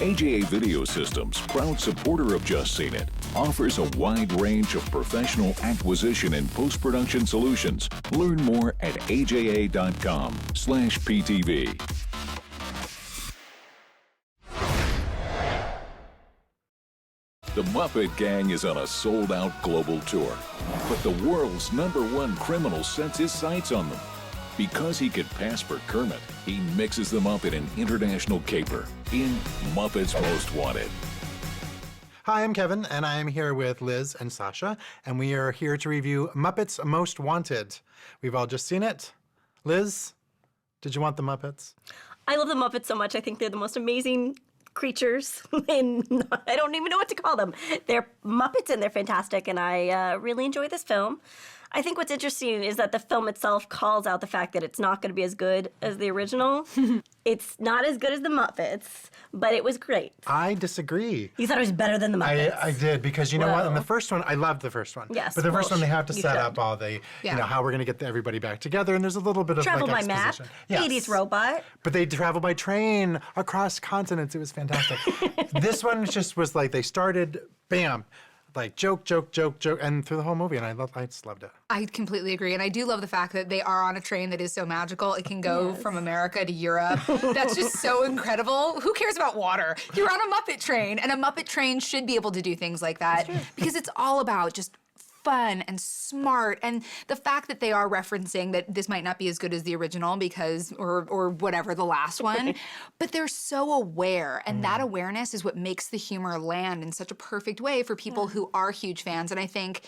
AJA Video Systems, proud supporter of Just Seen It, offers a wide range of professional acquisition and post-production solutions. Learn more at aja.com/PTV. The Muppet Gang is on a sold-out global tour, but the world's #1 criminal sets his sights on them. Because he could pass for Kermit, he mixes them up in an international caper in Muppets Most Wanted. Hi, I'm Kevin, and I'm here with Liz and Sasha, and we are here to review Muppets Most Wanted. We've all just seen it. Liz, did you want the Muppets? I love the Muppets so much. I think they're the most amazing creatures, and I don't even know what to call them. They're Muppets, and they're fantastic, and I really enjoy this film. I think what's interesting is that the film itself calls out the fact that it's not going to be as good as the original. It's not as good as the Muppets, but it was great. I disagree. You thought it was better than the Muppets? I did, because you know what? In the first one, I loved the first one. Yes. But the first one, they have to set up all the, Yeah. you know, how we're going to get everybody back together, and there's a little bit of Travel like by map, exposition. Yes. 80s robot. But they travel by train across continents. It was fantastic. This one just was like, they started, bam, like joke, joke, joke, joke, and through the whole movie, and I just loved it. I completely agree, and I do love the fact that they are on a train that is so magical. It can go from America to Europe. That's just so incredible. Who cares about water? You're on a Muppet train, and a Muppet train should be able to do things like that because it's all about just fun and smart, and the fact that they are referencing that this might not be as good as the original because, or whatever, the last one, but they're so aware, and that awareness is what makes the humor land in such a perfect way for people who are huge fans. And I think,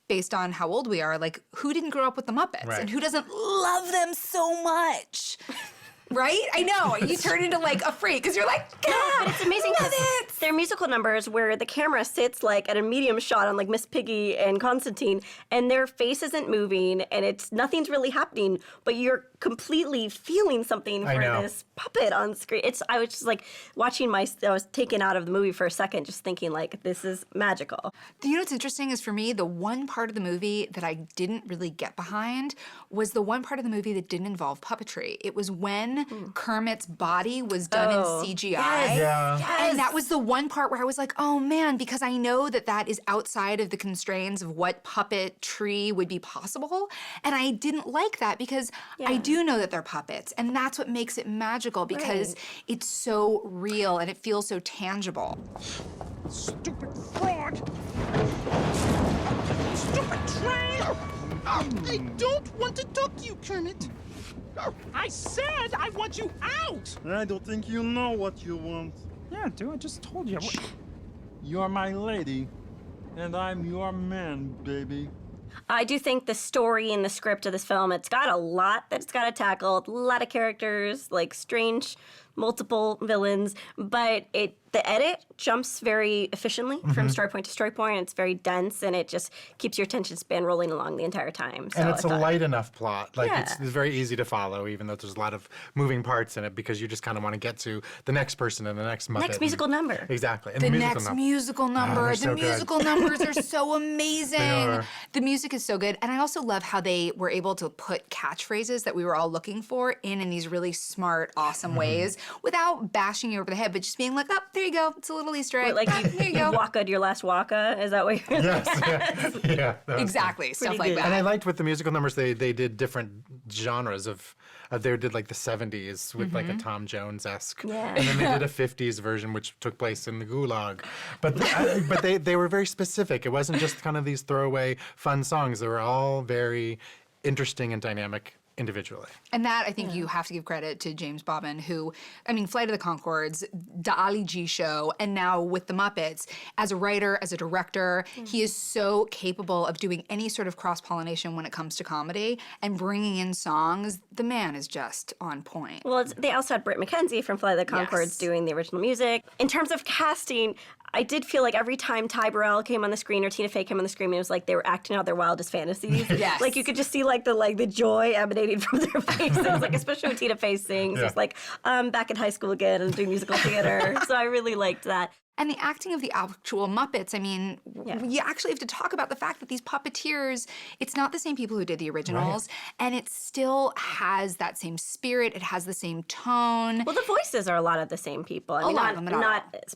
based on how old we are, like, who didn't grow up with the Muppets? Right. And who doesn't love them so much? Right? I know. You turn into like a freak because you're like, God, But it's amazing love because it. they're musical numbers where the camera sits like at a medium shot on like Miss Piggy and Constantine, and their face isn't moving, and nothing's really happening, but you're completely feeling something for this puppet on screen. I was just like watching I was taken out of the movie for a second, just thinking like, this is magical. You know what's interesting is, for me, the one part of the movie that I didn't really get behind was the one part of the movie that didn't involve puppetry. It was when Kermit's body was done in CGI. Yes. Yeah. Yes. And that was the one part where I was like, oh man, because I know that that is outside of the constraints of what puppetry would be possible. And I didn't like that because I do know that they're puppets. And that's what makes it magical, because it's so real and it feels so tangible. Stupid fraud! Stupid train! I don't want to talk to you, Kermit. I said I want you out! I don't think you know what you want. Yeah, dude, I just told you. You're my lady, and I'm your man, baby. I do think the story and the script of this film, it's got a lot that it's got to tackle, a lot of characters, like strange, multiple villains, but the edit jumps very efficiently from story point to story point. It's very dense, and it just keeps your attention span rolling along the entire time. So And it's a light enough plot. Like, Yeah. it's very easy to follow, even though there's a lot of moving parts in it, because you just kind of want to get to the next person and the next Muppet. Next musical number. Exactly. And The musical next number. musical number. they're The so good. musical numbers are so amazing. They are. The music is so good. And I also love how they were able to put catchphrases that we were all looking for in these really smart, awesome ways without bashing you over the head, but just being like, oh, there you go. It's a little Easter egg. Like There you you go. waka your last waka? Is that what you're Yes. Yeah. that was Exactly. Stuff Pretty like good. that. And I liked with the musical numbers, they did different genres of, they did like the 70s with like a Tom Jones-esque. Yeah. And then they did a 50s version, which took place in the Gulag. But they were very specific. It wasn't just kind of these throwaway fun songs. They were all very interesting and dynamic individually. And that, I think you have to give credit to James Bobin, who, I mean, Flight of the Conchords, the Ali G Show, and now with the Muppets, as a writer, as a director, he is so capable of doing any sort of cross-pollination when it comes to comedy and bringing in songs. The man is just on point. Well, they also had Britt McKenzie from Flight of the Conchords Yes. doing the original music. In terms of casting, I did feel like every time Ty Burrell came on the screen or Tina Fey came on the screen, it was like they were acting out their wildest fantasies. Yes. Like you could just see like the joy emanating from their faces, like especially when Tina Fey sings. Yeah. It's like, I'm back in high school again and doing musical theater. So I really liked that. And the acting of the actual Muppets, I mean, you actually have to talk about the fact that these puppeteers, it's not the same people who did the originals, and it still has that same spirit, it has the same tone. Well, the voices are a lot of the same people. I mean, lot of them,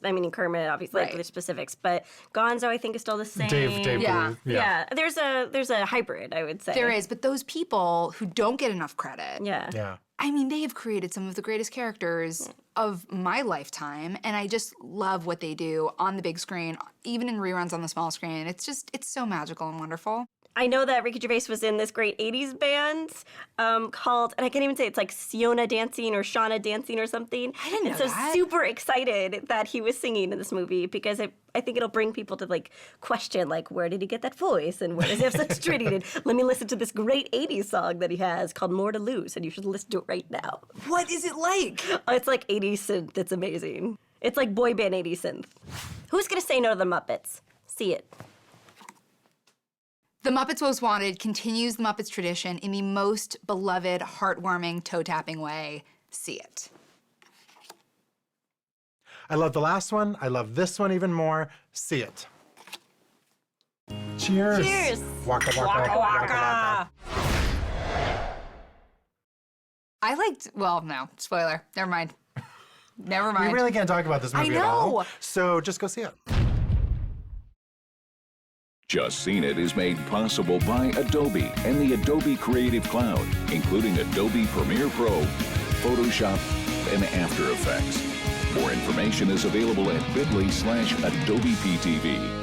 I mean, Kermit, obviously, like, Right. there's specifics, but Gonzo, I think, is still the same. Dave Yeah. Booth. Yeah, there's a hybrid, I would say. There is, but those people who don't get enough credit, Yeah. I mean, they have created some of the greatest characters of my lifetime, and I just love what they do on the big screen, even in reruns on the small screen. It's so magical and wonderful. I know that Ricky Gervais was in this great 80s band called, and I can't even say, it's like Siona Dancing or Shauna Dancing or something. I didn't know and so that. super excited that he was singing in this movie because I think it'll bring people to like question like, where did he get that voice and where does he have such training? And let me listen to this great 80s song that he has called More to Lose, and you should listen to it right now. What is it like? It's like 80s synth. It's amazing. It's like boy band 80s synth. Who's gonna say no to the Muppets? See it. The Muppets Most Wanted continues the Muppets tradition in the most beloved, heartwarming, toe-tapping way. See it. I love the last one. I love this one even more. See it. Cheers. Cheers. Waka waka waka. I liked, well, no, spoiler. Never mind. Never mind. We really can't talk about this movie at all. know. So just go see it. Just Seen It is made possible by Adobe and the Adobe Creative Cloud, including Adobe Premiere Pro, Photoshop, and After Effects. More information is available at bit.ly/AdobePTV.